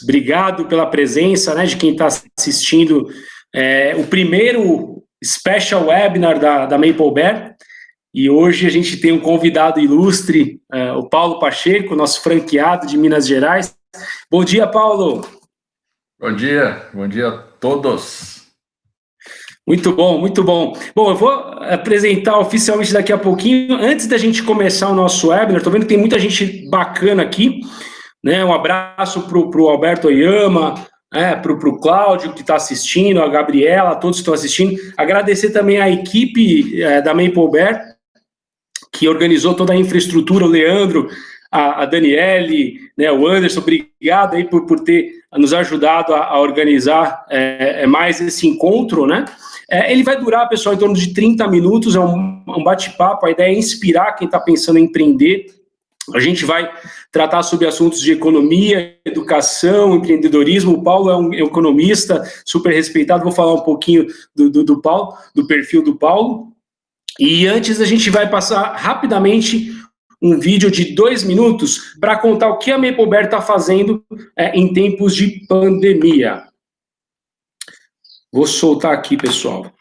Obrigado pela presença, né, de quem está assistindo o primeiro special webinar da Maple Bear. E hoje a gente tem um convidado ilustre, o Paulo Pacheco, nosso franqueado de Minas Gerais. Bom dia, Paulo. Bom dia a todos. Muito bom, muito bom. Bom, eu vou apresentar oficialmente daqui a pouquinho. Antes da gente começar o nosso webinar, estou vendo que tem muita gente bacana aqui, né? Um abraço para o Alberto Oyama, para o Cláudio que está assistindo, a Gabriela, todos que estão assistindo. Agradecer também a equipe da Maple Bear, que organizou toda a infraestrutura, o Leandro, a Daniele, né, o Anderson, obrigado aí por ter nos ajudado a organizar mais esse encontro, né? Ele vai durar, pessoal, em torno de 30 minutos, é um bate-papo, a ideia é inspirar quem está pensando em empreender. A gente vai tratar sobre assuntos de economia, educação, empreendedorismo. O Paulo é um economista super respeitado, vou falar um pouquinho do Paulo, do perfil do Paulo. E antes a gente vai passar rapidamente um vídeo de 2 minutos para contar o que a Maple Bear está fazendo em tempos de pandemia. Vou soltar aqui, pessoal.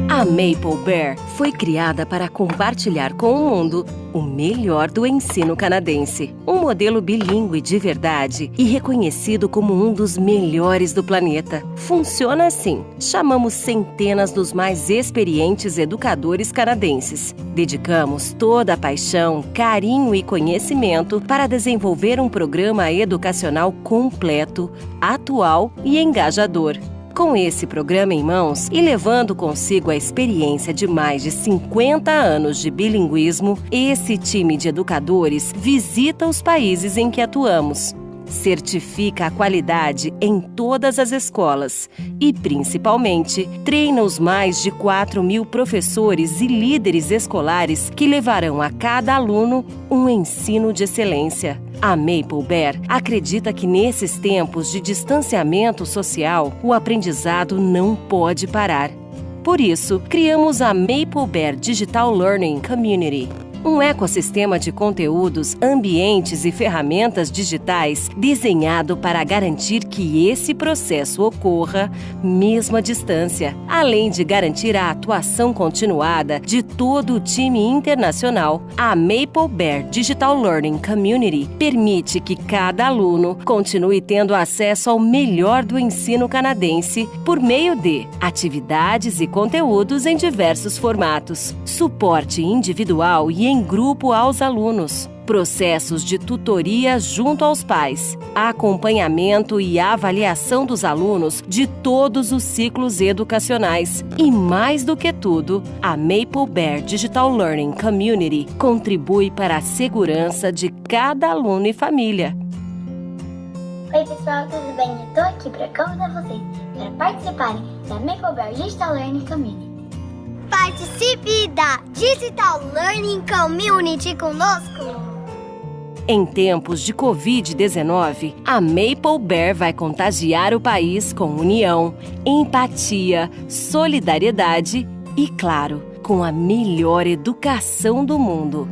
A Maple Bear foi criada para compartilhar com o mundo o melhor do ensino canadense. Um modelo bilíngue de verdade e reconhecido como um dos melhores do planeta. Funciona assim. Chamamos centenas dos mais experientes educadores canadenses. Dedicamos toda a paixão, carinho e conhecimento para desenvolver um programa educacional completo, atual e engajador. Com esse programa em mãos e levando consigo a experiência de mais de 50 anos de bilinguismo, esse time de educadores visita os países em que atuamos. Certifica a qualidade em todas as escolas e, principalmente, treina os mais de 4.000 professores e líderes escolares que levarão a cada aluno um ensino de excelência. A Maple Bear acredita que nesses tempos de distanciamento social, o aprendizado não pode parar. Por isso, criamos a Maple Bear Digital Learning Community. Um ecossistema de conteúdos, ambientes e ferramentas digitais desenhado para garantir que esse processo ocorra mesmo à distância, além de garantir a atuação continuada de todo o time internacional. A Maple Bear Digital Learning Community permite que cada aluno continue tendo acesso ao melhor do ensino canadense por meio de atividades e conteúdos em diversos formatos, suporte individual e em grupo aos alunos, processos de tutoria junto aos pais, acompanhamento e avaliação dos alunos de todos os ciclos educacionais e, mais do que tudo, a Maple Bear Digital Learning Community contribui para a segurança de cada aluno e família. Oi pessoal, tudo bem? Eu tô aqui para convidar vocês para participarem da Maple Bear Digital Learning Community. Participe da Digital Learning Community conosco! Em tempos de Covid-19, a Maple Bear vai contagiar o país com união, empatia, solidariedade e, claro, com a melhor educação do mundo.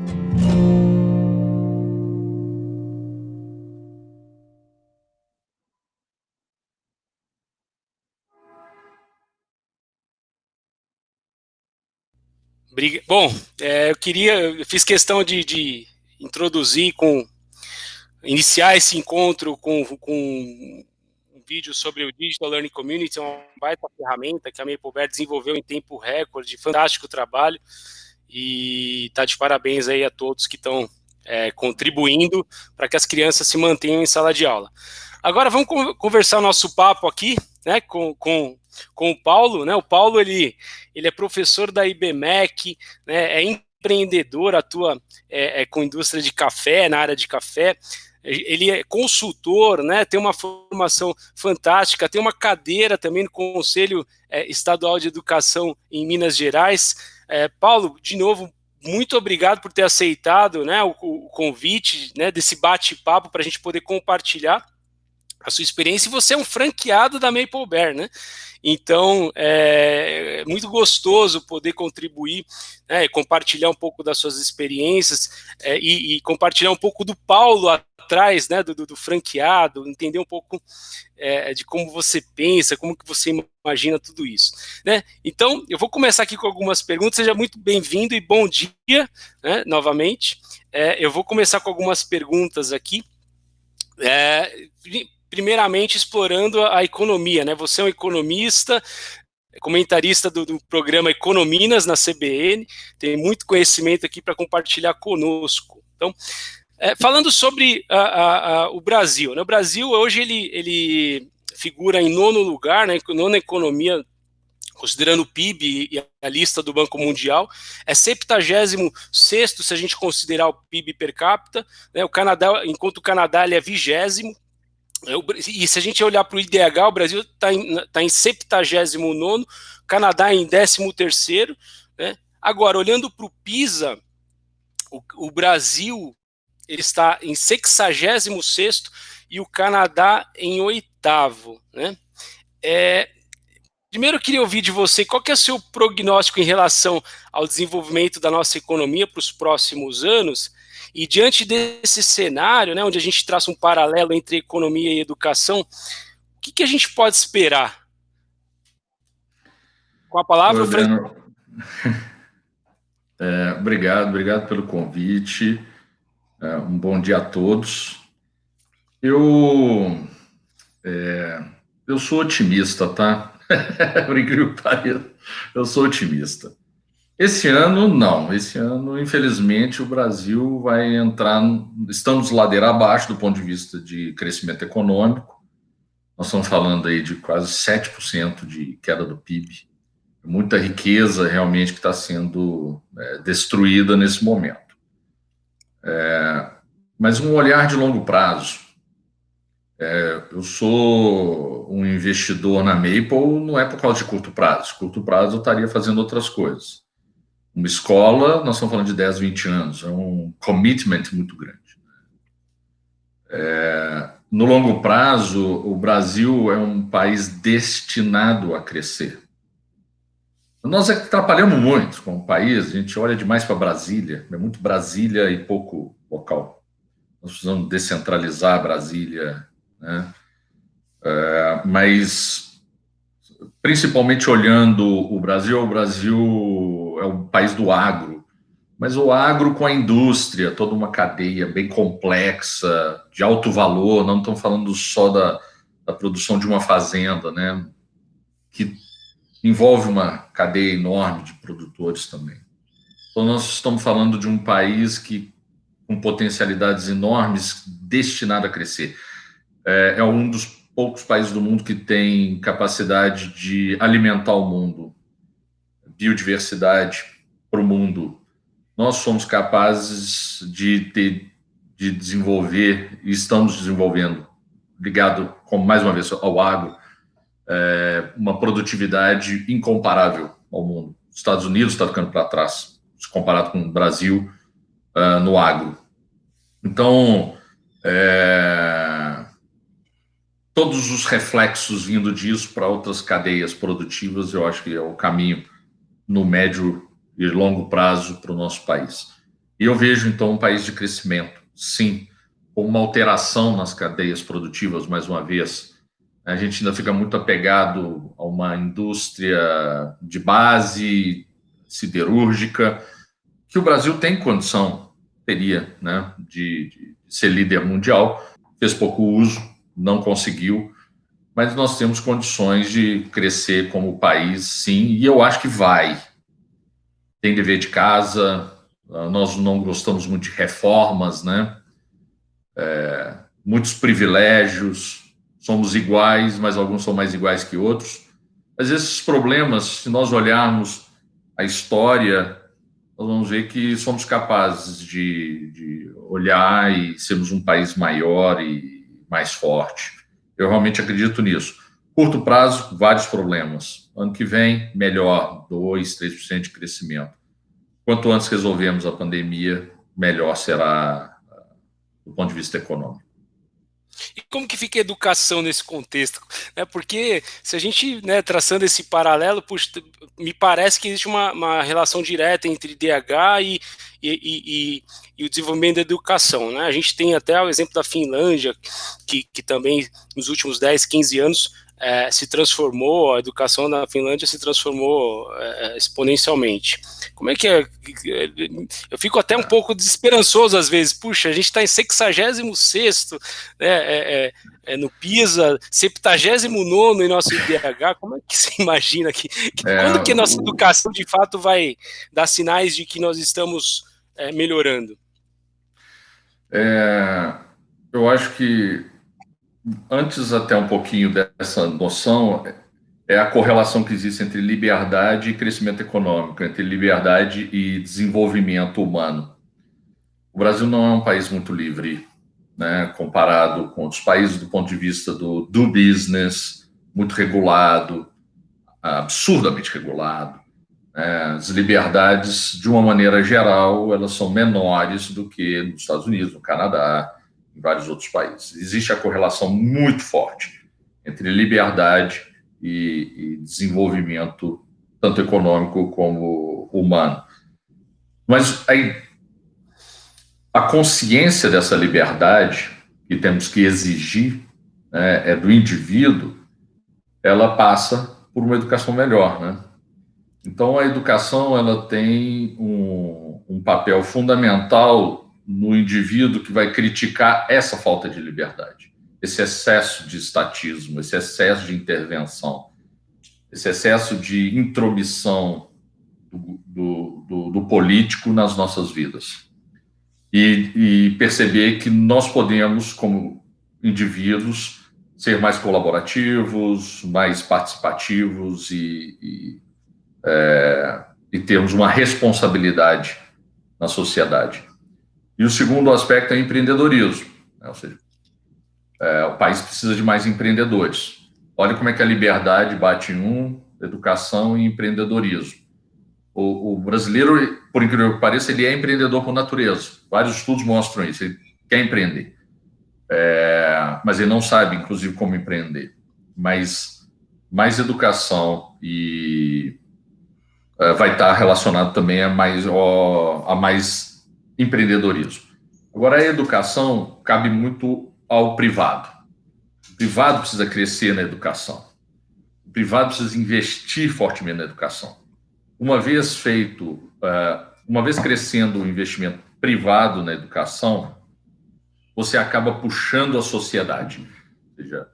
Bom, eu fiz questão de introduzir, iniciar esse encontro com um vídeo sobre o Digital Learning Community, uma baita ferramenta que a Maple Bear desenvolveu em tempo recorde, fantástico trabalho, e está de parabéns aí a todos que estão contribuindo para que as crianças se mantenham em sala de aula. Agora vamos conversar o nosso papo aqui, né, com o Paulo, né? O Paulo ele é professor da IBMEC, né, é empreendedor, atua com indústria de café, na área de café. Ele é consultor, né, tem uma formação fantástica, tem uma cadeira também no Conselho Estadual de Educação em Minas Gerais. Paulo, de novo, muito obrigado por ter aceitado, né, o convite, né, desse bate-papo para a gente poder compartilhar a sua experiência. E você é um franqueado da Maple Bear, né? Então, é muito gostoso poder contribuir, né, compartilhar um pouco das suas experiências e compartilhar um pouco do Paulo atrás, né, do franqueado, entender um pouco de como você pensa, como que você imagina tudo isso, né? Então, eu vou começar aqui com algumas perguntas. Seja muito bem-vindo e bom dia, né, novamente. Eu vou começar com algumas perguntas aqui. Primeiramente, explorando a economia, né? Você é um economista, comentarista do programa Econominas na CBN, tem muito conhecimento aqui para compartilhar conosco. Então, falando sobre o Brasil, né? O Brasil hoje ele figura em 9º lugar, né? 9ª economia, considerando o PIB e a lista do Banco Mundial, é 76º se a gente considerar o PIB per capita, né? O Canadá, enquanto o Canadá ele é 20º, e se a gente olhar para o IDH, o Brasil está em 79º, Canadá em 13º, né? Agora, olhando para o PISA, o Brasil ele está em 66º e o Canadá em 8º, né? Primeiro eu queria ouvir de você, qual que é o seu prognóstico em relação ao desenvolvimento da nossa economia para os próximos anos? E diante desse cenário, né, onde a gente traça um paralelo entre economia e educação, o que a gente pode esperar? Com a palavra, Adriano, obrigado pelo convite. Um bom dia a todos. Eu sou otimista, tá? Por incrível que pareça, eu sou otimista. Esse ano, não. Esse ano, infelizmente, o Brasil vai entrar... Estamos ladeira abaixo do ponto de vista de crescimento econômico. Nós estamos falando aí de quase 7% de queda do PIB. Muita riqueza realmente que está sendo destruída nesse momento. Mas um olhar de longo prazo. Eu sou um investidor na Maple, não é por causa de curto prazo. Curto prazo eu estaria fazendo outras coisas. Uma escola, nós estamos falando de 10, 20 anos, é um commitment muito grande. No longo prazo, o Brasil é um país destinado a crescer. Nós atrapalhamos muito como país, a gente olha demais para Brasília, é muito Brasília e pouco local. Nós precisamos descentralizar Brasília, né? Mas, principalmente olhando o Brasil é um país do agro, mas o agro com a indústria, toda uma cadeia bem complexa, de alto valor, não estamos falando só da produção de uma fazenda, né, que envolve uma cadeia enorme de produtores também. Então, nós estamos falando de um país com potencialidades enormes, destinado a crescer. É um dos poucos países do mundo que tem capacidade de alimentar o mundo, biodiversidade para o mundo. Nós somos capazes de desenvolver, e estamos desenvolvendo, ligado, mais uma vez, ao agro, uma produtividade incomparável ao mundo. Os Estados Unidos está ficando para trás, se comparado com o Brasil no agro. Então, todos os reflexos vindo disso para outras cadeias produtivas, eu acho que é o caminho no médio e longo prazo para o nosso país. E eu vejo, então, um país de crescimento, sim, com uma alteração nas cadeias produtivas, mais uma vez. A gente ainda fica muito apegado a uma indústria de base, siderúrgica, que o Brasil tem condição, teria, né, de ser líder mundial, fez pouco uso, não conseguiu, mas nós temos condições de crescer como país, sim, e eu acho que vai. Tem dever de casa, nós não gostamos muito de reformas, né? Muitos privilégios, somos iguais, mas alguns são mais iguais que outros. Mas esses problemas, se nós olharmos a história, nós vamos ver que somos capazes de olhar e sermos um país maior e mais forte. Eu realmente acredito nisso. Curto prazo, vários problemas. Ano que vem, melhor, 2%, 3% de crescimento. Quanto antes resolvermos a pandemia, melhor será do ponto de vista econômico. E como que fica a educação nesse contexto? Porque se a gente, traçando esse paralelo, puxa, me parece que existe uma relação direta entre DH e o desenvolvimento da educação, né? A gente tem até o exemplo da Finlândia, que também nos últimos 10, 15 anos se transformou, a educação na Finlândia se transformou exponencialmente. Como é que é? Eu fico até um pouco desesperançoso às vezes. Puxa, a gente está em 66º, no PISA, 79º em nosso IDH. Como é que você imagina quando que a nossa educação de fato vai dar sinais de que nós estamos melhorando? Eu acho que antes até um pouquinho dessa noção é a correlação que existe entre liberdade e crescimento econômico, entre liberdade e desenvolvimento humano. O Brasil não é um país muito livre, né, comparado com outros países do ponto de vista do business, muito regulado, absurdamente regulado. As liberdades, de uma maneira geral, elas são menores do que nos Estados Unidos, no Canadá, em vários outros países. Existe a correlação muito forte entre liberdade e desenvolvimento, tanto econômico como humano. Mas aí, a consciência dessa liberdade, que temos que exigir, do indivíduo, ela passa por uma educação melhor, né? Então, a educação ela tem um papel fundamental no indivíduo que vai criticar essa falta de liberdade, esse excesso de estatismo, esse excesso de intervenção, esse excesso de intromissão do político nas nossas vidas. E perceber que nós podemos, como indivíduos, ser mais colaborativos, mais participativos e termos uma responsabilidade na sociedade. E o segundo aspecto é empreendedorismo, né? Ou seja, o país precisa de mais empreendedores. Olha como é que a liberdade bate em educação e empreendedorismo. O brasileiro, por incrível que pareça, ele é empreendedor por natureza. Vários estudos mostram isso. Ele quer empreender, mas ele não sabe, inclusive, como empreender. Mas mais educação vai estar relacionado também a mais empreendedorismo. Agora, a educação cabe muito ao privado. O privado precisa crescer na educação. O privado precisa investir fortemente na educação. Uma vez crescendo o investimento privado na educação, você acaba puxando a sociedade. Ou seja,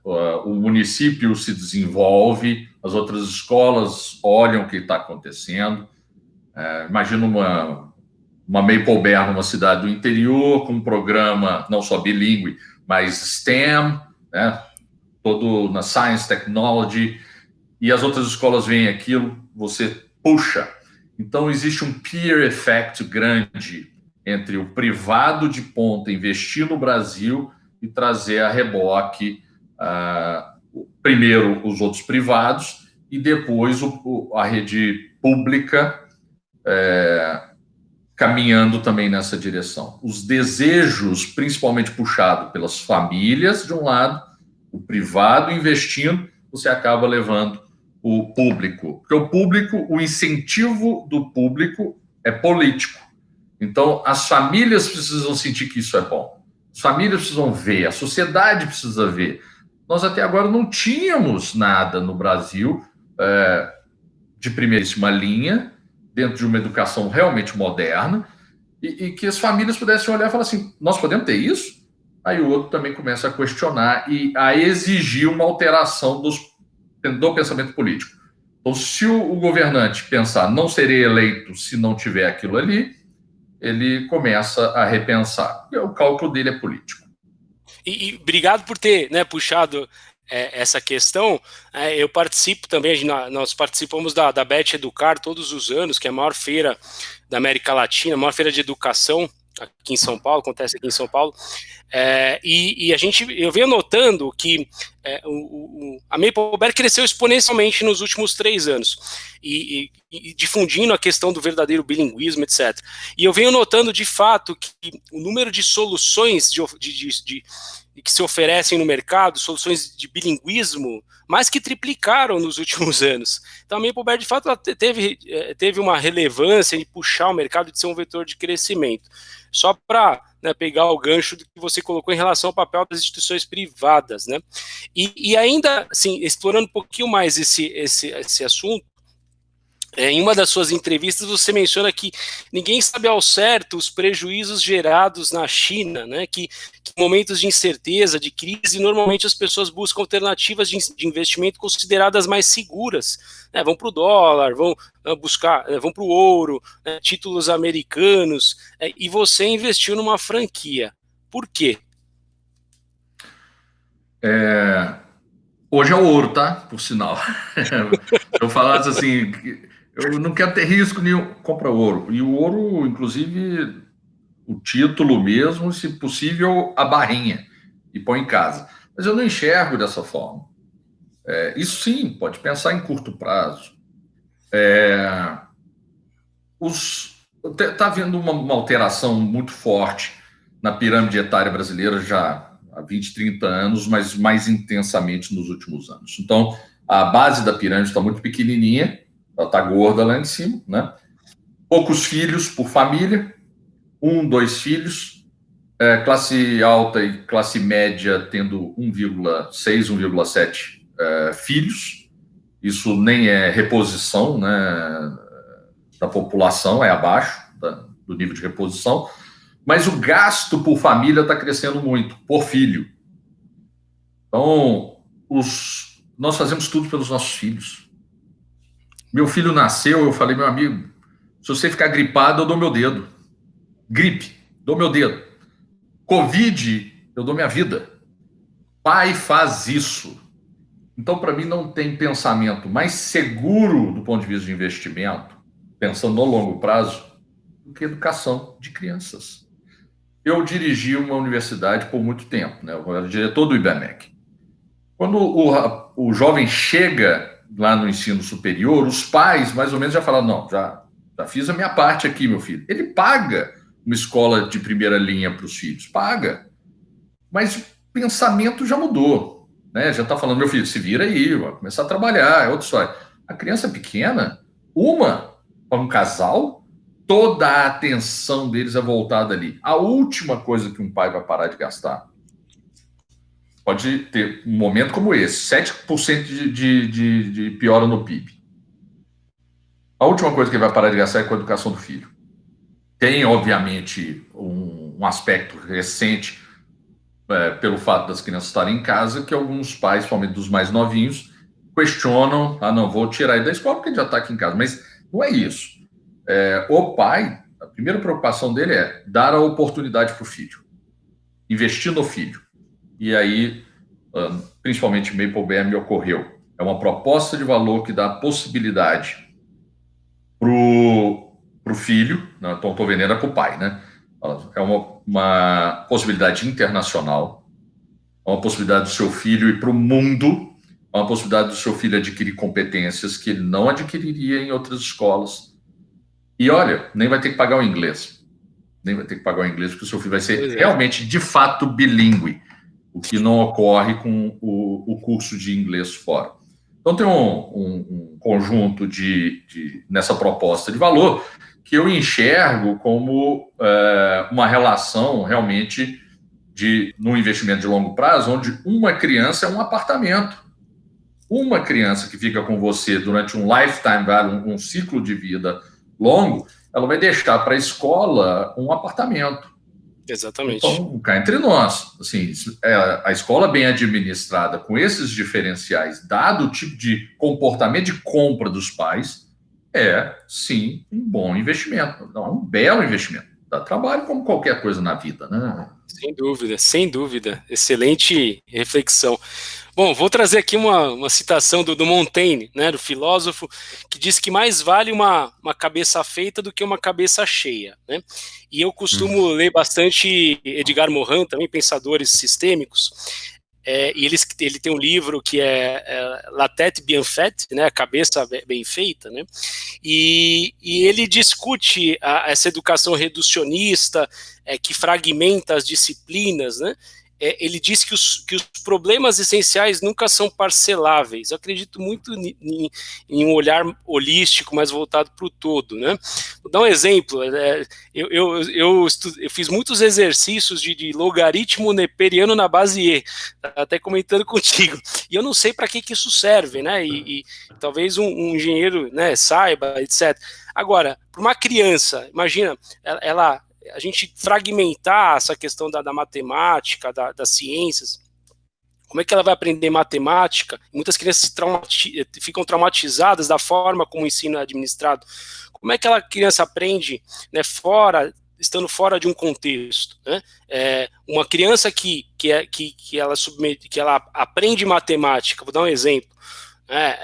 o município se desenvolve, as outras escolas olham o que está acontecendo. Imagina uma Maple Bear numa cidade do interior, com um programa não só bilíngue, mas STEM, né? Todo na Science, Technology, e as outras escolas veem aquilo, você puxa. Então, existe um peer effect grande entre o privado de ponta investir no Brasil e trazer a reboque, primeiro os outros privados e depois a rede pública caminhando também nessa direção. Os desejos, principalmente puxados pelas famílias, de um lado, o privado investindo, você acaba levando o público. Porque o público, o incentivo do público é político. Então, as famílias precisam sentir que isso é bom. As famílias precisam ver, a sociedade precisa ver. Nós até agora não tínhamos nada no Brasil de primeiríssima linha, dentro de uma educação realmente moderna, e que as famílias pudessem olhar e falar assim, nós podemos ter isso? Aí o outro também começa a questionar e a exigir uma alteração do pensamento político. Então, se o governante pensar não serei eleito se não tiver aquilo ali, ele começa a repensar. E o cálculo dele é político. E obrigado por ter puxado essa questão. Eu participo também, nós participamos da Bet Educar todos os anos, que é a maior feira da América Latina, a maior feira de educação aqui em São Paulo, acontece aqui em São Paulo, eu venho notando que a Maple Bear cresceu exponencialmente nos últimos 3 anos, e e difundindo a questão do verdadeiro bilinguismo, etc. E eu venho notando, de fato, que o número de soluções que se oferecem no mercado, soluções de bilinguismo, mais que triplicaram nos últimos anos. Então, a MapleBear, de fato, ela teve uma relevância de puxar o mercado, de ser um vetor de crescimento. Só para, né, pegar o gancho do que você colocou em relação ao papel das instituições privadas, né? E ainda, assim, explorando um pouquinho mais esse assunto, em uma das suas entrevistas você menciona que ninguém sabe ao certo os prejuízos gerados na China, né, que em momentos de incerteza, de crise, normalmente as pessoas buscam alternativas de investimento consideradas mais seguras, né, vão para o dólar, vão para o ouro, né, títulos americanos, e você investiu numa franquia. Por quê? Hoje é o ouro, tá? Por sinal. Eu falasse assim, eu não quero ter risco nenhum, compra ouro. E o ouro, inclusive, o título mesmo, se possível, a barrinha, e põe em casa. Mas eu não enxergo dessa forma. Isso sim, pode pensar em curto prazo. Está havendo uma alteração muito forte na pirâmide etária brasileira já há 20, 30 anos, mas mais intensamente nos últimos anos. Então, a base da pirâmide está muito pequenininha, ela está gorda lá em cima, né? Poucos filhos por família, 1, 2 filhos, classe alta e classe média tendo 1,6, 1,7 filhos. Isso nem é reposição, né, da população, é abaixo do nível de reposição, mas o gasto por família está crescendo muito, por filho. Então, nós fazemos tudo pelos nossos filhos. Meu filho nasceu, eu falei, meu amigo, se você ficar gripado, eu dou meu dedo. Gripe, dou meu dedo. Covid, eu dou minha vida. Pai faz isso. Então, para mim, não tem pensamento mais seguro do ponto de vista de investimento, pensando no longo prazo, do que educação de crianças. Eu dirigi uma universidade por muito tempo, né? Eu era diretor do IBMEC. Quando o jovem chega lá no ensino superior, os pais mais ou menos já falaram, não, já fiz a minha parte aqui, meu filho. Ele paga uma escola de primeira linha para os filhos, paga. Mas o pensamento já mudou, né? Já está falando, meu filho, se vira aí, vai começar a trabalhar, é outra história. A criança pequena, para um casal, toda a atenção deles é voltada ali. A última coisa que um pai vai parar de gastar, pode ter um momento como esse, 7% de piora no PIB. A última coisa que ele vai parar de gastar é com a educação do filho. Tem, obviamente, um aspecto recente, pelo fato das crianças estarem em casa, que alguns pais, principalmente dos mais novinhos, questionam, não, vou tirar ele da escola porque ele já está aqui em casa. Mas não é isso. O pai, a primeira preocupação dele é dar a oportunidade para o filho, investir no filho. E aí, principalmente MapleBear me ocorreu. É uma proposta de valor que dá possibilidade para o filho, né? Então estou vendendo para o pai, né? É uma possibilidade internacional, é uma possibilidade do seu filho ir para o mundo, é uma possibilidade do seu filho adquirir competências que ele não adquiriria em outras escolas. E olha, nem vai ter que pagar o inglês. Nem vai ter que pagar o inglês, porque o seu filho vai ser realmente, de fato, bilíngue, o que não ocorre com o curso de inglês fora. Então, tem um conjunto nessa proposta de valor que eu enxergo como uma relação realmente num investimento de longo prazo, onde uma criança é um apartamento. Uma criança que fica com você durante um lifetime value, um ciclo de vida longo, ela vai deixar para a escola um apartamento. Exatamente. Então, cá entre nós, assim, a escola bem administrada, com esses diferenciais, dado o tipo de comportamento de compra dos pais, é, sim, um bom investimento. Não, é um belo investimento. Dá trabalho como qualquer coisa na vida, né? Sem dúvida, sem dúvida. Excelente reflexão. Bom, vou trazer aqui uma citação do Montaigne, né, do filósofo, que diz que mais vale uma cabeça feita do que uma cabeça cheia, né? E eu costumo ler bastante Edgar Morin, também pensadores sistêmicos, e ele tem um livro que La Tête Bien Faite, né, a cabeça bem feita, né, e ele discute essa educação reducionista, que fragmenta as disciplinas, né. Ele diz que os problemas essenciais nunca são parceláveis. Eu acredito muito em um olhar holístico, mais voltado para o todo, né? Vou dar um exemplo. Eu fiz muitos exercícios de logaritmo neperiano na base E, até comentando contigo. E eu não sei para que isso serve, né? E talvez um engenheiro, né, saiba, etc. Agora, para uma criança, imagina, a gente fragmentar essa questão da matemática, das ciências, como é que ela vai aprender matemática? Muitas crianças ficam traumatizadas da forma como o ensino é administrado. Como é que a criança aprende, né, estando fora de um contexto, né? Uma criança que ela aprende matemática, vou dar um exemplo, né,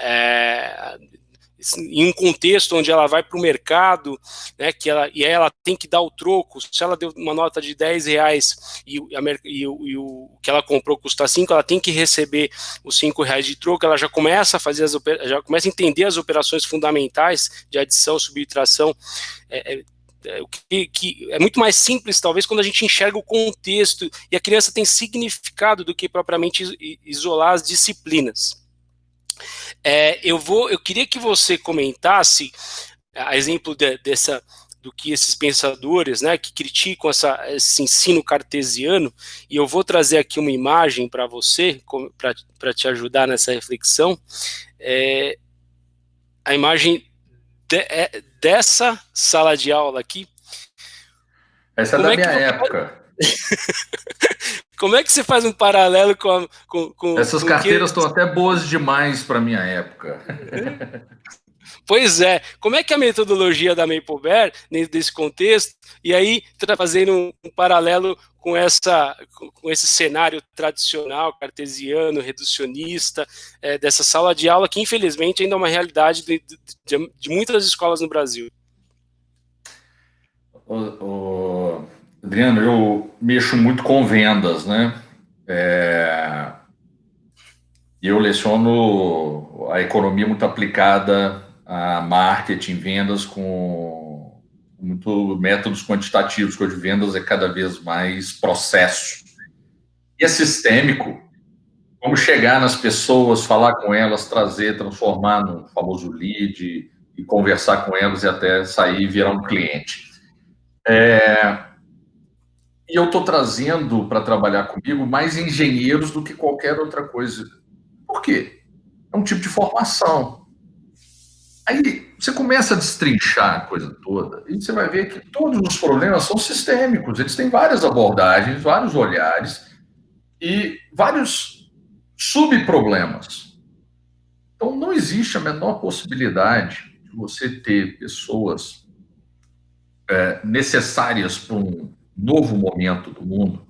em um contexto onde ela vai para o mercado, né, e ela tem que dar o troco. Se ela deu uma nota de R$10 e o que ela comprou custa 5, ela tem que receber os R$5 de troco. Ela já começa a já começa a entender as operações fundamentais de adição, subtração. Que é muito mais simples, talvez, quando a gente enxerga o contexto e a criança tem significado do que propriamente isolar as disciplinas. Eu queria que você comentasse, a exemplo do que esses pensadores, né, que criticam esse ensino cartesiano, e eu vou trazer aqui uma imagem para você, para te ajudar nessa reflexão. A imagem dessa sala de aula aqui. Essa é da minha época. Como é que você faz um paralelo com essas carteiras estão até boas demais para minha época. Pois é. Como é que é a metodologia da Maple Bear, dentro desse contexto, e aí fazendo um paralelo com esse cenário tradicional, cartesiano, reducionista, dessa sala de aula, que infelizmente ainda é uma realidade de muitas escolas no Brasil? Adriano, eu mexo muito com vendas, né? Eu leciono a economia muito aplicada a marketing, vendas, com muito métodos quantitativos, que hoje vendas é cada vez mais processo. E é sistêmico. Como chegar nas pessoas, falar com elas, trazer, transformar no famoso lead e conversar com elas e até sair e virar um cliente. E eu estou trazendo para trabalhar comigo mais engenheiros do que qualquer outra coisa. Por quê? É um tipo de formação. Aí você começa a destrinchar a coisa toda e você vai ver que todos os problemas são sistêmicos. Eles têm várias abordagens, vários olhares e vários subproblemas. Então, não existe a menor possibilidade de você ter pessoas necessárias para um novo momento do mundo,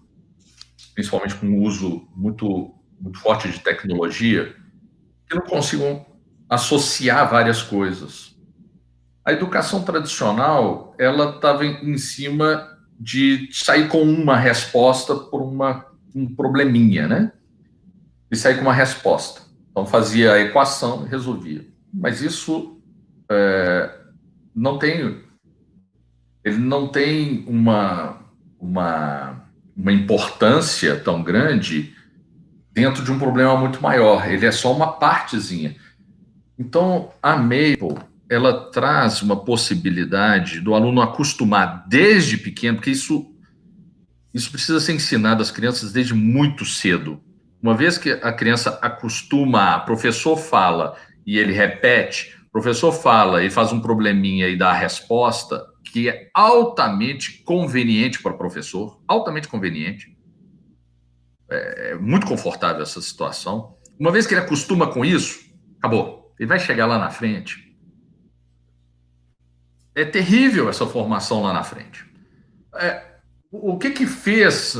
principalmente com um uso muito, muito forte de tecnologia, que não consigam associar várias coisas. A educação tradicional, ela estava em cima de sair com uma resposta por um probleminha, né? E sair com uma resposta. Então, fazia a equação e resolvia. Mas isso ele não tem uma importância tão grande dentro de um problema muito maior. Ele é só uma partezinha. Então, a Maple, ela traz uma possibilidade do aluno acostumar desde pequeno, porque isso precisa ser ensinado às crianças desde muito cedo. Uma vez que a criança acostuma, o professor fala e ele repete, o professor fala e faz um probleminha e dá a resposta, que é altamente conveniente para o professor, altamente conveniente. É muito confortável essa situação. Uma vez que ele acostuma com isso, acabou. Ele vai chegar lá na frente. É terrível essa formação lá na frente. O que fez...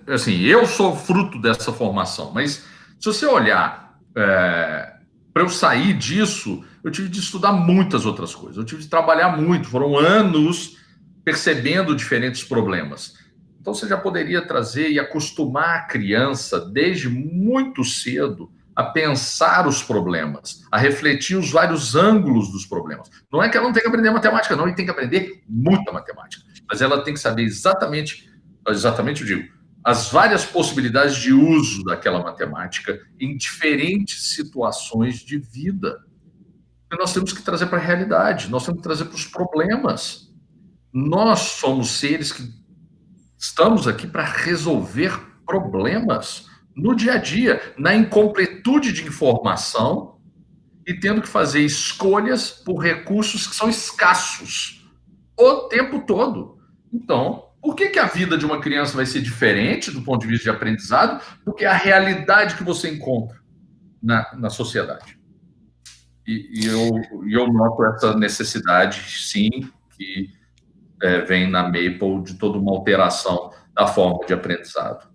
Assim, eu sou fruto dessa formação, mas se você olhar... para eu sair disso, eu tive de estudar muitas outras coisas. Eu tive de trabalhar muito. Foram anos percebendo diferentes problemas. Então, você já poderia trazer e acostumar a criança, desde muito cedo, a pensar os problemas, a refletir os vários ângulos dos problemas. Não é que ela não tem que aprender matemática, não, ele tem que aprender muita matemática, mas ela tem que saber exatamente eu digo, as várias possibilidades de uso daquela matemática em diferentes situações de vida. E nós temos que trazer para a realidade, nós temos que trazer para os problemas. Nós somos seres que estamos aqui para resolver problemas no dia a dia, na incompletude de informação e tendo que fazer escolhas por recursos que são escassos o tempo todo. Então, por que a vida de uma criança vai ser diferente do ponto de vista de aprendizado? Porque é a realidade que você encontra na sociedade. E eu noto essa necessidade, sim, que vem na Maple de toda uma alteração da forma de aprendizado.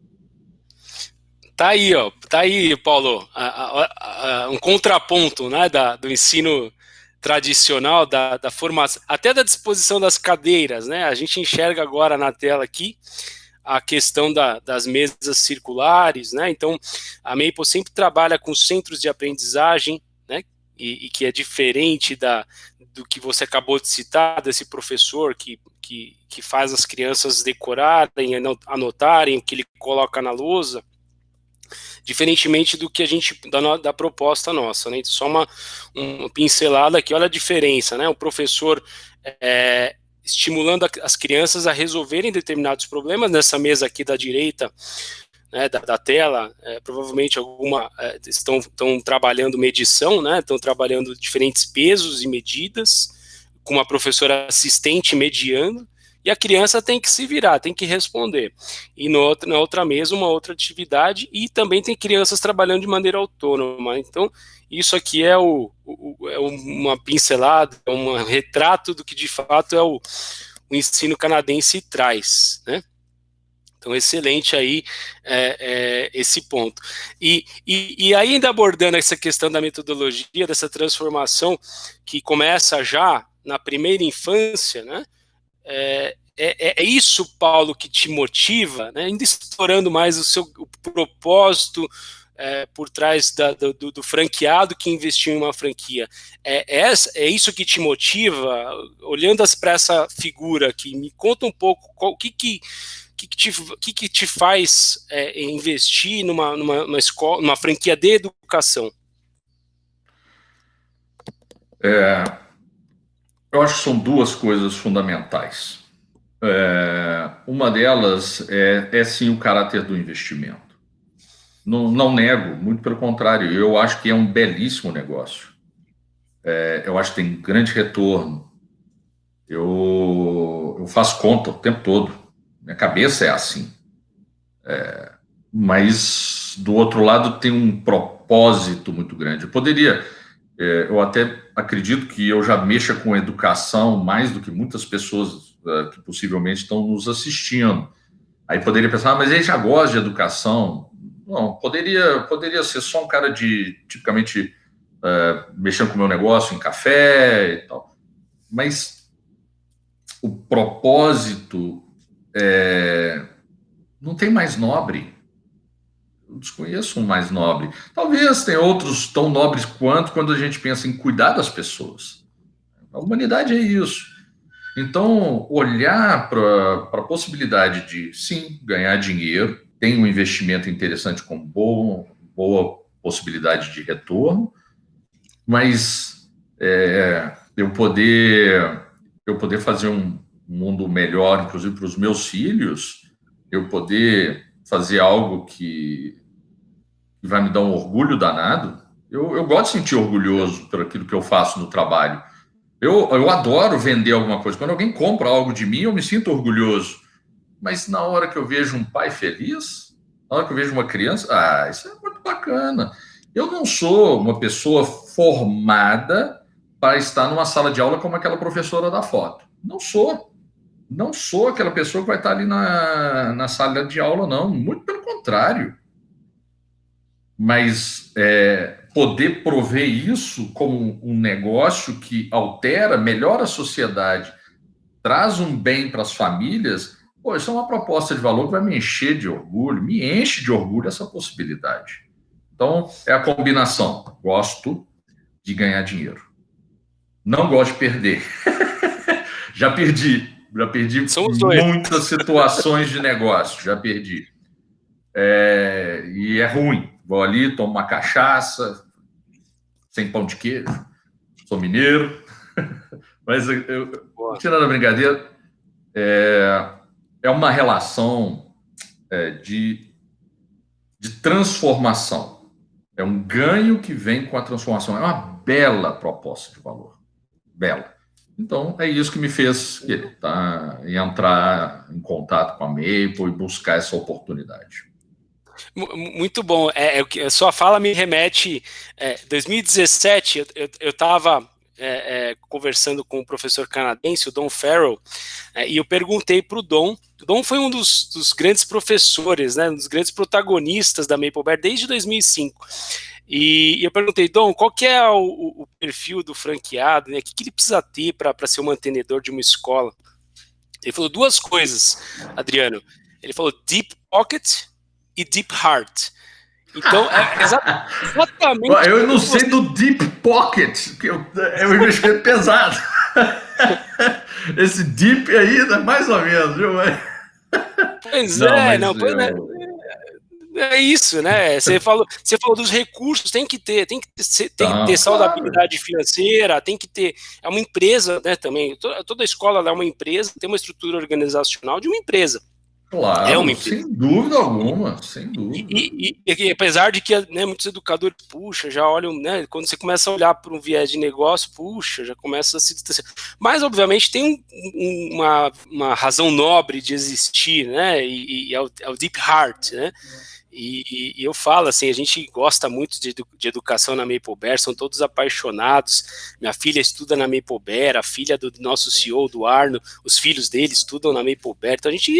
Tá aí, Paulo, um contraponto, né, do ensino tradicional, da formação, até da disposição das cadeiras, né? A gente enxerga agora na tela aqui a questão das mesas circulares, né? Então, a Maple sempre trabalha com centros de aprendizagem, né? E que é diferente do que você acabou de citar, desse professor que faz as crianças decorarem, anotarem o que ele coloca na lousa, diferentemente do que a gente, da proposta nossa, né? Então, só uma pincelada aqui, olha a diferença, né? O professor estimulando as crianças a resolverem determinados problemas. Nessa mesa aqui da direita, né, da tela, provavelmente estão trabalhando medição, né? Estão trabalhando diferentes pesos e medidas, com uma professora assistente mediando, e a criança tem que se virar, tem que responder. E na outra mesa, uma outra atividade, e também tem crianças trabalhando de maneira autônoma. Então, isso aqui é uma pincelada, é um retrato do que de fato é o ensino canadense traz, né? Então, excelente aí esse ponto. E ainda abordando essa questão da metodologia, dessa transformação que começa já na primeira infância, né? É isso, Paulo, que te motiva, né? Ainda explorando mais o propósito por trás do franqueado que investiu em uma franquia. É isso que te motiva? Olhando para essa figura aqui, me conta um pouco o que te faz investir numa escola, numa franquia de educação? Eu acho que são duas coisas fundamentais. Uma delas é sim o caráter do investimento. Não nego, muito pelo contrário, eu acho que é um belíssimo negócio. Eu acho que tem grande retorno. Eu faço conta o tempo todo. Minha cabeça é assim. Mas, do outro lado, tem um propósito muito grande. Eu até acredito que eu já mexa com educação mais do que muitas pessoas que possivelmente estão nos assistindo. Aí poderia pensar, mas ele já gosta de educação. Não, poderia ser só um cara tipicamente, mexendo com o meu negócio em café e tal. Mas o propósito não tem mais nobre. Eu desconheço um mais nobre. Talvez tenha outros tão nobres quando a gente pensa em cuidar das pessoas. A humanidade é isso. Então, olhar para a possibilidade de, sim, ganhar dinheiro, tem um investimento interessante com boa possibilidade de retorno, mas eu poder fazer um mundo melhor, inclusive para os meus filhos, eu poder fazer algo que vai me dar um orgulho danado. Eu gosto de sentir orgulhoso por aquilo que eu faço no trabalho. Eu adoro vender alguma coisa. Quando alguém compra algo de mim, eu me sinto orgulhoso. Mas na hora que eu vejo um pai feliz, na hora que eu vejo uma criança, isso é muito bacana. Eu não sou uma pessoa formada para estar numa sala de aula como aquela professora da foto. Não sou. Não sou aquela pessoa que vai estar ali na sala de aula, não. Muito pelo contrário. Mas poder prover isso como um negócio que altera, melhora a sociedade, traz um bem para as famílias, Pô, isso é uma proposta de valor que vai me encher de orgulho, me enche de orgulho essa possibilidade. Então, é a combinação. Gosto de ganhar dinheiro. Não gosto de perder. Já perdi muitas situações de negócio, já perdi. E é ruim. Vou ali, tomo uma cachaça, sem pão de queijo, sou mineiro. Mas, tirando a brincadeira, é uma relação de transformação. É um ganho que vem com a transformação. É uma bela proposta de valor. Bela. Então, é isso que me fez entrar em contato com a Maple e buscar essa oportunidade. Muito bom. A sua fala me remete... 2017, eu estava conversando com um professor canadense, o Don Farrell, e eu perguntei para o Don. O Don foi um dos grandes professores, né, um dos grandes protagonistas da Maple Bear desde 2005. E eu perguntei, Dom, qual que é o perfil do franqueado, né? O que ele precisa ter para ser um mantenedor de uma escola? Ele falou duas coisas, Adriano. Ele falou deep pocket e deep heart. Então, exatamente... Eu não sei do deep pocket, que é um investimento pesado. Esse deep aí, mais ou menos, viu? Pois é isso, né? Você falou dos recursos, tem que ter saudabilidade financeira, tem que ter. É uma empresa, né? Também. Toda escola é uma empresa, tem uma estrutura organizacional de uma empresa. Claro, é uma empresa. Sem dúvida alguma, sem dúvida. E apesar de que, né, muitos educadores, já olham, né? Quando você começa a olhar por um viés de negócio, já começa a se distanciar. Mas, obviamente, tem uma razão nobre de existir, né? E é o deep heart, né? E eu falo assim, a gente gosta muito de educação na Maple Bear, são todos apaixonados. Minha filha estuda na Maple Bear, a filha do nosso CEO, do Arno, os filhos dele estudam na Maple Bear, então a gente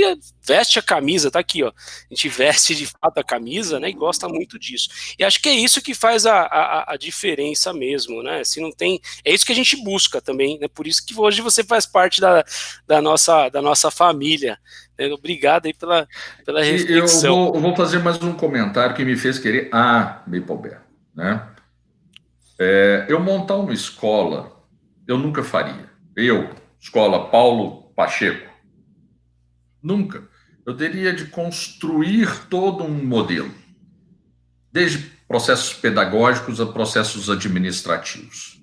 veste a camisa, tá aqui, ó, a gente veste de fato a camisa, né, e gosta muito disso. E acho que é isso que faz a diferença mesmo, né, se não tem, é isso que a gente busca também, né, por isso que hoje você faz parte da nossa família. Obrigado aí pela reflexão. Eu vou fazer mais um comentário que me fez querer a Maple Bear, né? Eu montar uma escola, eu nunca faria. Escola Paulo Pacheco, nunca. Eu teria de construir todo um modelo, desde processos pedagógicos a processos administrativos.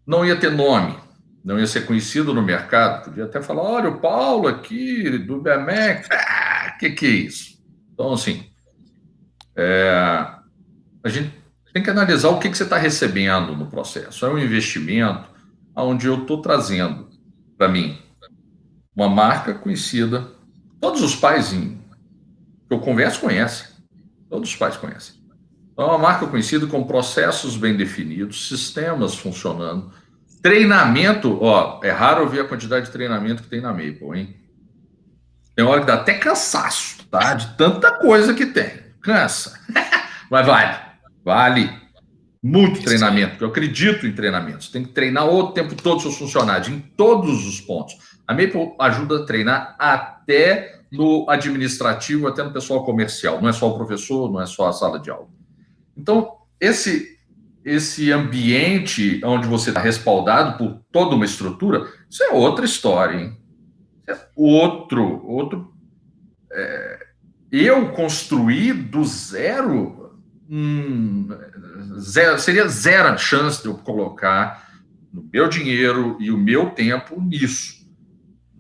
Não ia ter nome, não ia ser conhecido no mercado, podia até falar, olha, o Paulo aqui, do BMEC, que é isso? Então, assim, a gente tem que analisar o que você está recebendo no processo. É um investimento onde eu estou trazendo para mim uma marca conhecida, todos os pais que eu converso conhecem, todos os pais conhecem. Então, é uma marca conhecida com processos bem definidos, sistemas funcionando, treinamento, é raro ouvir a quantidade de treinamento que tem na Maple, hein? Tem hora que dá até cansaço, tá? De tanta coisa que tem. Cansa. Mas vale. Muito treinamento, porque eu acredito em treinamentos. Tem que treinar o tempo todo os seus funcionários, em todos os pontos. A Maple ajuda a treinar até no administrativo, até no pessoal comercial. Não é só o professor, não é só a sala de aula. Então, esse ambiente onde você está respaldado por toda uma estrutura, isso é outra história, hein? Isso é outro. Eu construir do zero, seria zero a chance de eu colocar o meu dinheiro e o meu tempo nisso.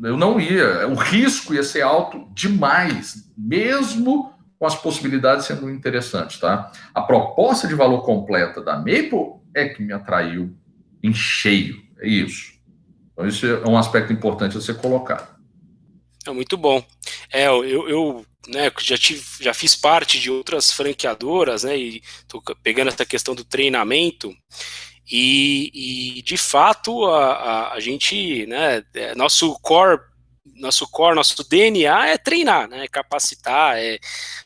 Eu não ia, o risco ia ser alto demais, mesmo com as possibilidades sendo interessantes, tá? A proposta de valor completa da Maple é que me atraiu em cheio, é isso. Então, isso é um aspecto importante a ser colocado. Muito bom. Eu né, já fiz parte de outras franqueadoras, né, e estou pegando essa questão do treinamento, e de fato a gente, né, nosso core nosso core, nosso DNA é treinar, né, capacitar. A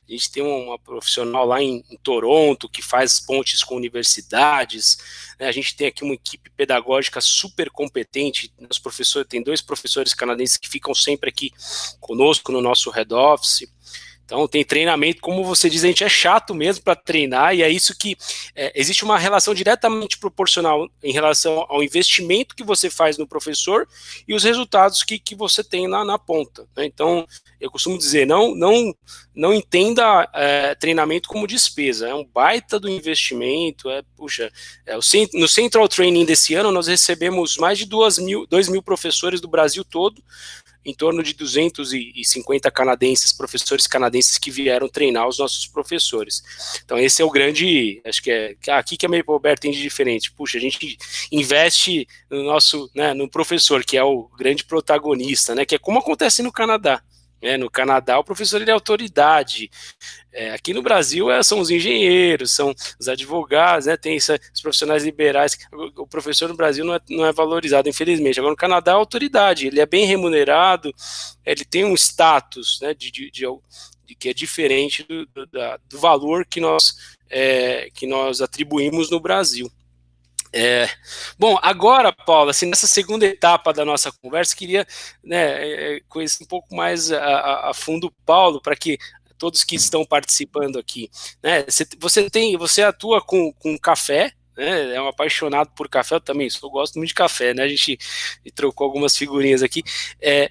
gente tem uma profissional lá em Toronto que faz pontes com universidades, né, a gente tem aqui uma equipe pedagógica super competente, os professores, tem 2 professores canadenses que ficam sempre aqui conosco no nosso head office. Então, tem treinamento, como você diz, a gente é chato mesmo para treinar, e é isso que existe uma relação diretamente proporcional em relação ao investimento que você faz no professor e os resultados que você tem na ponta, né? Então, eu costumo dizer, não entenda treinamento como despesa, é um baita do investimento, no Central Training desse ano, nós recebemos mais de 2 mil professores do Brasil todo, em torno de 250 professores canadenses que vieram treinar os nossos professores. Então esse é o grande, acho que é aqui que a Maple Bear tem de diferente. Puxa, a gente investe no nosso, né, no professor, que é o grande protagonista, né, que é como acontece no Canadá. No Canadá, o professor ele é autoridade. Aqui no Brasil são os engenheiros, são os advogados, né, tem os profissionais liberais. O professor no Brasil não é valorizado, infelizmente. Agora, no Canadá, a autoridade, ele é bem remunerado, ele tem um status, né, que é diferente do valor que nós atribuímos no Brasil. Bom, agora, Paula, assim, nessa segunda etapa da nossa conversa, queria, né, conhecer um pouco mais a fundo o Paulo, para que todos que estão participando aqui, né, você atua com café, né, é um apaixonado por café, eu também gosto muito de café, né, a gente trocou algumas figurinhas aqui.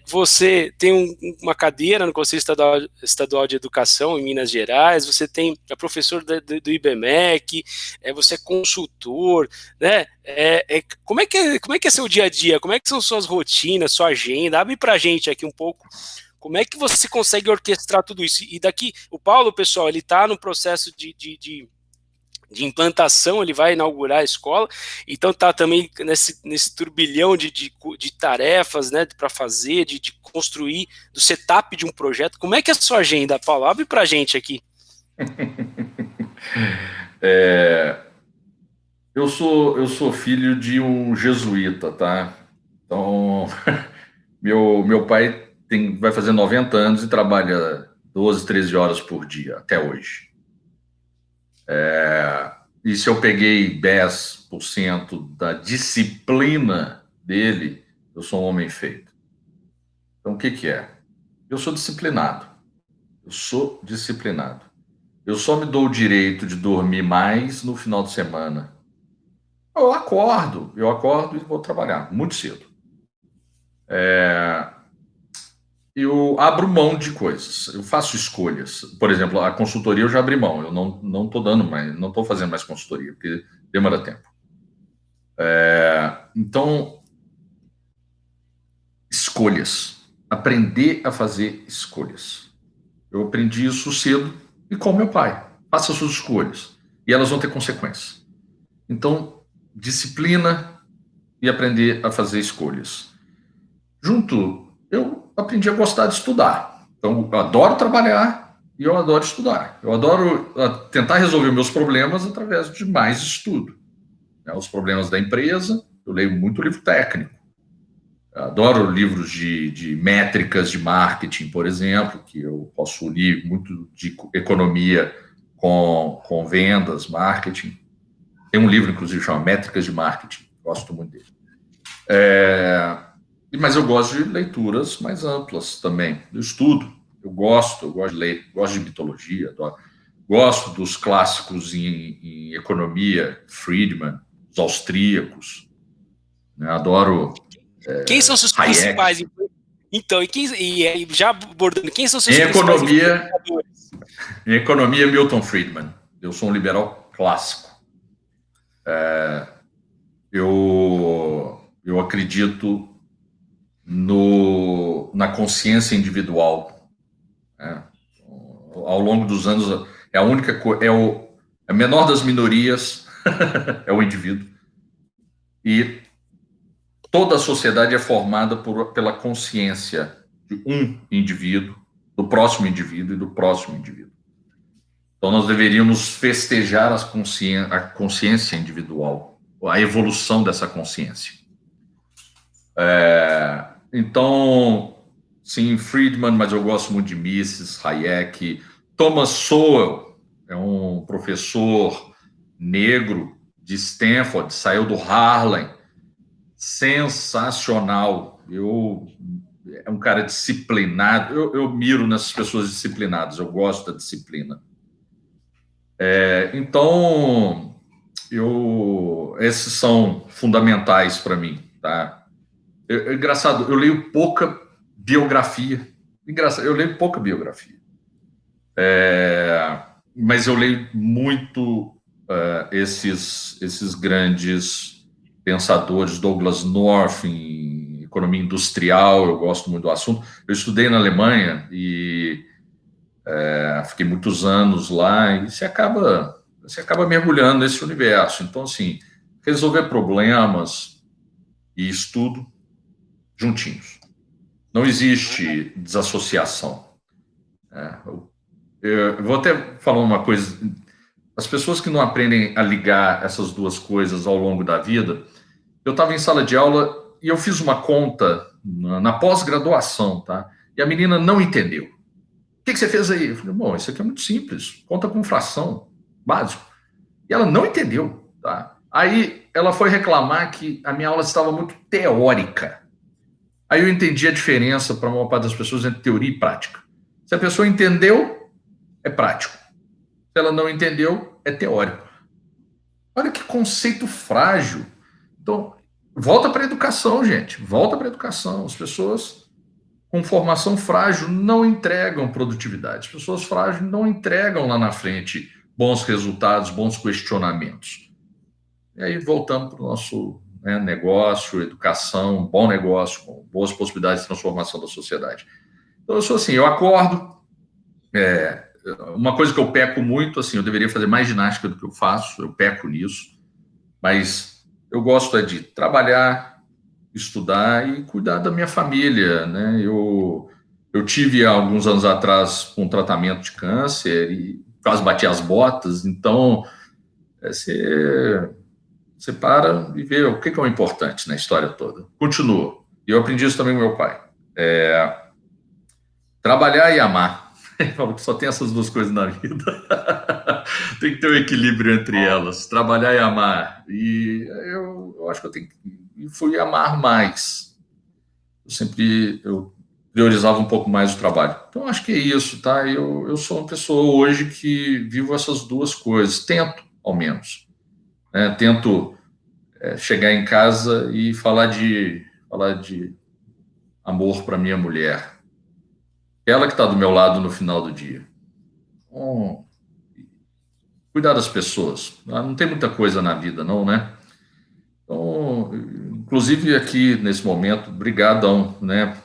Você tem uma cadeira no Conselho Estadual de Educação em Minas Gerais, você é professor do IBMEC, você é consultor, né, como é que é seu dia a dia, como é que são suas rotinas, sua agenda? Abre pra gente aqui um pouco. Como é que você consegue orquestrar tudo isso? E daqui, o Paulo, pessoal, ele está no processo de implantação, ele vai inaugurar a escola, então está também nesse turbilhão de tarefas, né, para fazer, de construir, do setup de um projeto. Como é que é a sua agenda, Paulo? Abre para a gente aqui. Eu sou filho de um jesuíta, tá? Então, meu pai vai fazer 90 anos e trabalha 12, 13 horas por dia, até hoje. E se eu peguei 10% da disciplina dele, eu sou um homem feito. Então, o que é? Eu sou disciplinado. Eu só me dou o direito de dormir mais no final de semana. Eu acordo e vou trabalhar muito cedo. Eu abro mão de coisas, eu faço escolhas. Por exemplo, a consultoria eu já abri mão, eu não estou fazendo mais consultoria, porque demora tempo. Então, escolhas. Aprender a fazer escolhas. Eu aprendi isso cedo e com meu pai. Faça suas escolhas. E elas vão ter consequências. Então, disciplina e aprender a fazer escolhas. Eu aprendi a gostar de estudar. Então, eu adoro trabalhar e eu adoro estudar. Eu adoro tentar resolver meus problemas através de mais estudo. Os problemas da empresa, eu leio muito livro técnico. Eu adoro livros de métricas de marketing, por exemplo, que eu posso ler muito de economia com vendas, marketing. Tem um livro, inclusive, chamado Métricas de Marketing. Gosto muito dele. Mas eu gosto de leituras mais amplas também. Eu estudo, eu gosto de ler, gosto de mitologia, gosto dos clássicos em economia, Friedman, os austríacos, né? Adoro quem são seus Hayek. Principais? Então, já abordando, quem são seus principais influenciadores? Em economia, Milton Friedman. Eu sou um liberal clássico. Eu acredito na consciência individual. Ao longo dos anos, a menor das minorias é o indivíduo. E toda a sociedade é formada pela consciência de um indivíduo, do próximo indivíduo e do próximo indivíduo. Então, nós deveríamos festejar a consciência individual, a evolução dessa consciência. Então, sim, Friedman, mas eu gosto muito de Mises, Hayek. Thomas Sowell é um professor negro de Stanford, saiu do Harlem, sensacional. É um cara disciplinado. Eu miro nessas pessoas disciplinadas, eu gosto da disciplina. Então, esses são fundamentais para mim, tá? Engraçado, eu leio pouca biografia. Engraçado, eu leio pouca biografia. Mas eu leio muito esses grandes pensadores, Douglass North, em economia industrial, eu gosto muito do assunto. Eu estudei na Alemanha e fiquei muitos anos lá, e você acaba mergulhando nesse universo. Então, assim, resolver problemas e estudo juntinhos. Não existe desassociação. Eu vou até falar uma coisa. As pessoas que não aprendem a ligar essas duas coisas ao longo da vida... Eu estava em sala de aula e eu fiz uma conta na pós-graduação, tá? E a menina não entendeu. O que você fez aí? Eu falei, bom, isso aqui é muito simples. Conta com fração, básico. E ela não entendeu, tá? Aí ela foi reclamar que a minha aula estava muito teórica. Aí eu entendi a diferença para a maior parte das pessoas entre teoria e prática. Se a pessoa entendeu, é prático. Se ela não entendeu, é teórico. Olha que conceito frágil. Então, volta para a educação, gente. Volta para a educação. As pessoas com formação frágil não entregam produtividade. As pessoas frágeis não entregam lá na frente bons resultados, bons questionamentos. E aí voltamos para o nosso negócio, educação, bom negócio, com boas possibilidades de transformação da sociedade. Então, eu sou assim, eu acordo... uma coisa que eu peco muito, assim, eu deveria fazer mais ginástica do que eu faço, eu peco nisso, mas eu gosto de trabalhar, estudar e cuidar da minha família, né? Eu tive, há alguns anos atrás, um tratamento de câncer e quase bati as botas, então você para e vê o que é o importante na história toda. Continua. E eu aprendi isso também com meu pai. Trabalhar e amar. Ele falou que só tem essas duas coisas na vida. Tem que ter um equilíbrio entre elas. Trabalhar e amar. E eu acho que eu tenho que... fui amar mais. Eu priorizava um pouco mais o trabalho. Então, acho que é isso, tá? Eu sou uma pessoa hoje que vivo essas duas coisas. Tento, ao menos. Tento chegar em casa e falar de amor para minha mulher. Ela que está do meu lado no final do dia. Cuidar das pessoas. Não tem muita coisa na vida, não, né? Então, inclusive aqui, nesse momento, brigadão, né?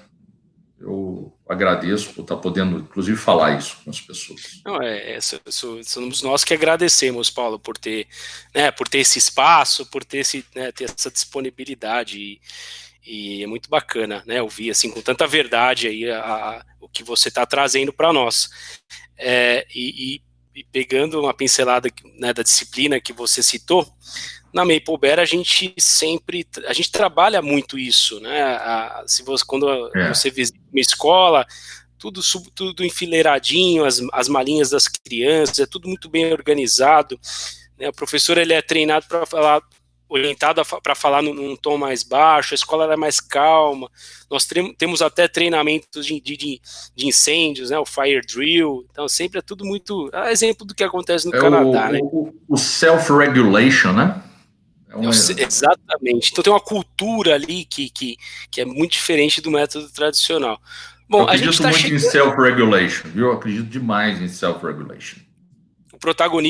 Eu agradeço por estar podendo, inclusive, falar isso com as pessoas. Não, somos nós que agradecemos, Paulo, por ter esse espaço, por ter essa disponibilidade. E é muito bacana, né, ouvir assim com tanta verdade aí o que você está trazendo para nós. E pegando uma pincelada, né, da disciplina que você citou, na Maple Bear a gente trabalha muito isso, né? Quando você visita uma escola, tudo enfileiradinho, as malinhas das crianças, é tudo muito bem organizado, né? O professor ele é treinado para falar, orientado para falar num tom mais baixo, a escola é mais calma, nós temos até treinamentos de incêndios, né, o fire drill, então sempre é tudo muito, exemplo do que acontece no Canadá, né? O self-regulation, né? Exatamente, então tem uma cultura ali que é muito diferente do método tradicional. Bom, eu acredito muito em self-regulation, viu? Eu acredito demais em self-regulation.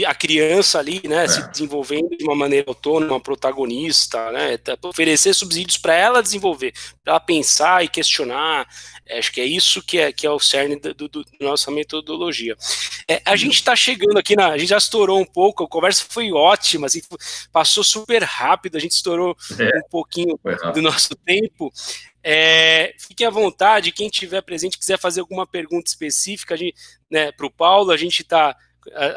A criança ali, né, se desenvolvendo de uma maneira autônoma, protagonista, né, oferecer subsídios para ela desenvolver, para ela pensar e questionar. Acho que é isso que é o cerne da nossa metodologia. A gente está chegando aqui, a gente já estourou um pouco, a conversa foi ótima, assim, passou super rápido, a gente estourou um pouquinho do nosso tempo. Fiquem à vontade, quem estiver presente, quiser fazer alguma pergunta específica, né, para o Paulo, a gente está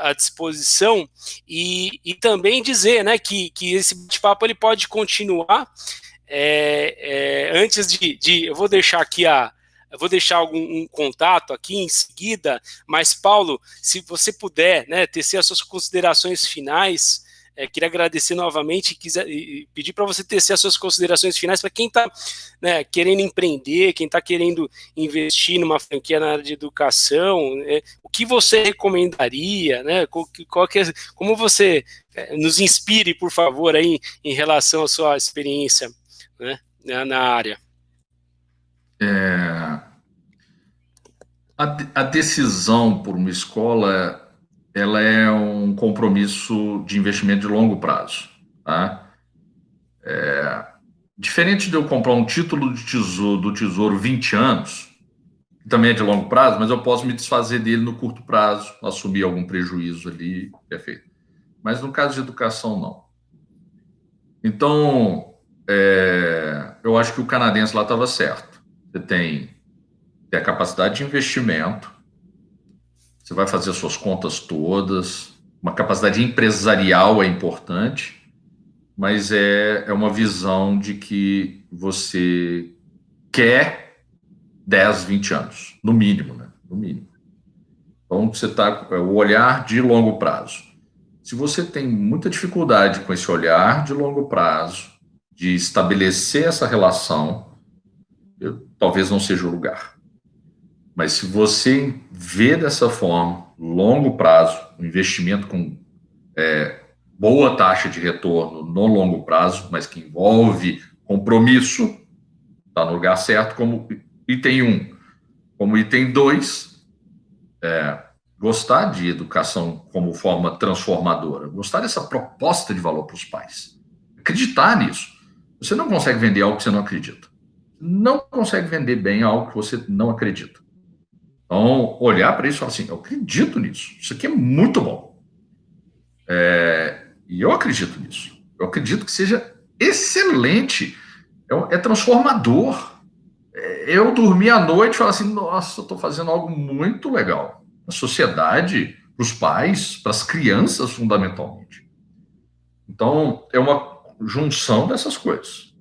à disposição, e também dizer, né, que esse bate-papo ele pode continuar. Antes eu vou deixar aqui eu vou deixar um contato aqui em seguida, mas, Paulo, se você puder, né, tecer as suas considerações finais, queria agradecer novamente e pedir para você tecer as suas considerações finais para quem está, né, querendo empreender, quem está querendo investir numa franquia na área de educação, o que você recomendaria, né, como você nos inspire, por favor, aí, em relação à sua experiência, né, na área. A decisão por uma escola, ela é um compromisso de investimento de longo prazo. Tá? Diferente de eu comprar um título do Tesouro 20 anos, que também é de longo prazo, mas eu posso me desfazer dele no curto prazo, assumir algum prejuízo ali, perfeito. Mas no caso de educação, não. Então, eu acho que o canadense lá estava certo. Você tem a capacidade de investimento, você vai fazer as suas contas todas, uma capacidade empresarial é importante, mas é uma visão de que você quer 10, 20 anos, no mínimo, né? No mínimo. Então, você está o olhar de longo prazo. Se você tem muita dificuldade com esse olhar de longo prazo, de estabelecer essa relação, talvez não seja o lugar. Mas se você vê dessa forma, longo prazo, um investimento com boa taxa de retorno no longo prazo, mas que envolve compromisso, está no lugar certo, como item 1. Como item 2, gostar de educação como forma transformadora, gostar dessa proposta de valor para os pais, acreditar nisso. Você não consegue vender algo que você não acredita. Não consegue vender bem algo que você não acredita. Então, olhar para isso e falar assim, eu acredito nisso, isso aqui é muito bom. E eu acredito nisso. Eu acredito que seja excelente, é transformador. Eu dormir à noite e falar assim, nossa, eu estou fazendo algo muito legal. Na sociedade, para os pais, para as crianças, fundamentalmente. Então, é uma junção dessas coisas.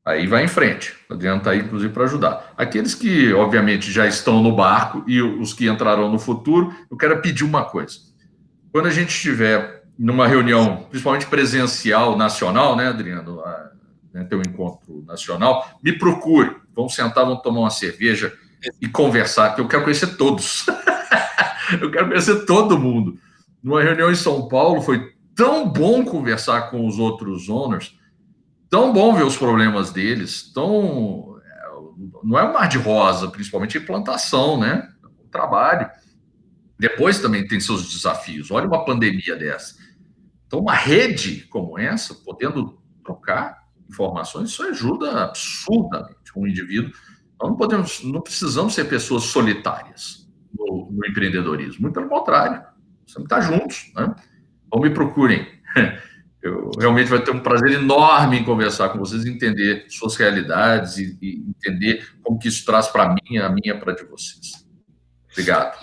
Aí vai em frente. O Adriano está aí, inclusive, para ajudar. Aqueles que, obviamente, já estão no barco e os que entrarão no futuro, eu quero pedir uma coisa. Quando a gente estiver numa reunião, principalmente presencial, nacional, né, Adriano? Ter um encontro nacional, me procure. Vamos sentar, vamos tomar uma cerveja e conversar, que eu quero conhecer todos. Eu quero conhecer todo mundo. Numa reunião em São Paulo, foi tão bom conversar com os outros owners, tão bom ver os problemas deles, não é um mar de rosa, principalmente em plantação, né? O trabalho. Depois também tem seus desafios. Olha uma pandemia dessa. Então, uma rede como essa, podendo trocar informações, isso ajuda absurdamente um indivíduo. Nós não precisamos ser pessoas solitárias no empreendedorismo. Muito pelo contrário, precisamos estar juntos, né? Então, me procurem. Eu realmente vou ter um prazer enorme em conversar com vocês, entender suas realidades e entender como que isso traz para mim, a minha para de vocês. Obrigado.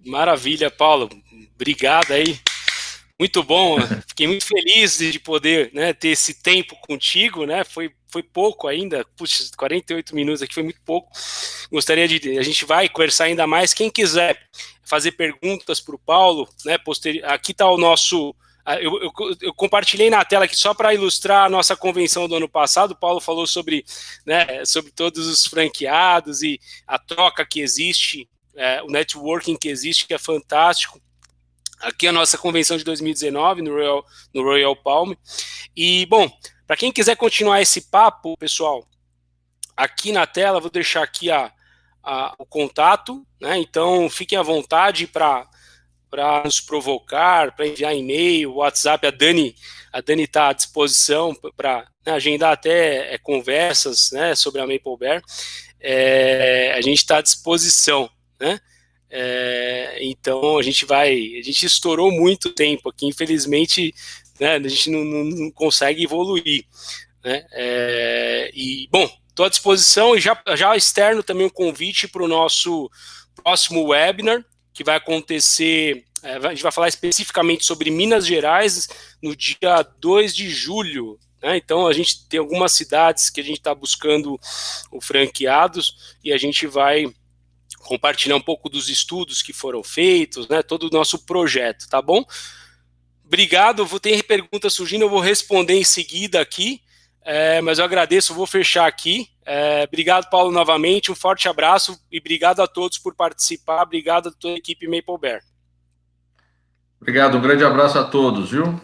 Maravilha, Paulo. Obrigado aí. Muito bom. Fiquei muito feliz de poder, né, ter esse tempo contigo, né? Foi pouco ainda. Puxa, 48 minutos aqui foi muito pouco. Gostaria a gente vai conversar ainda mais. Quem quiser fazer perguntas para o Paulo, né? Aqui está o nosso. Eu compartilhei na tela aqui só para ilustrar a nossa convenção do ano passado. O Paulo falou sobre todos os franqueados e a troca que existe, o networking que existe, que é fantástico. Aqui é a nossa convenção de 2019 no Royal Palm. E, bom, para quem quiser continuar esse papo, pessoal, aqui na tela vou deixar aqui o contato, né? Então fiquem à vontade para nos provocar, para enviar e-mail, WhatsApp. A Dani está à disposição para agendar até conversas, né, sobre a Maple Bear. A gente está à disposição, né? Então a gente estourou muito tempo aqui, infelizmente, né, a gente não consegue evoluir, né? E bom, estou à disposição e já externo também um convite para o nosso próximo webinar, que vai acontecer, a gente vai falar especificamente sobre Minas Gerais no dia 2 de julho, né? Então, a gente tem algumas cidades que a gente está buscando o franqueados e a gente vai compartilhar um pouco dos estudos que foram feitos, né? Todo o nosso projeto, tá bom? Obrigado, vou ter perguntas surgindo, eu vou responder em seguida aqui, mas eu agradeço, vou fechar aqui. Obrigado, Paulo, novamente, um forte abraço e obrigado a todos por participar, obrigado a toda a equipe Maple Bear. Obrigado, um grande abraço a todos, viu?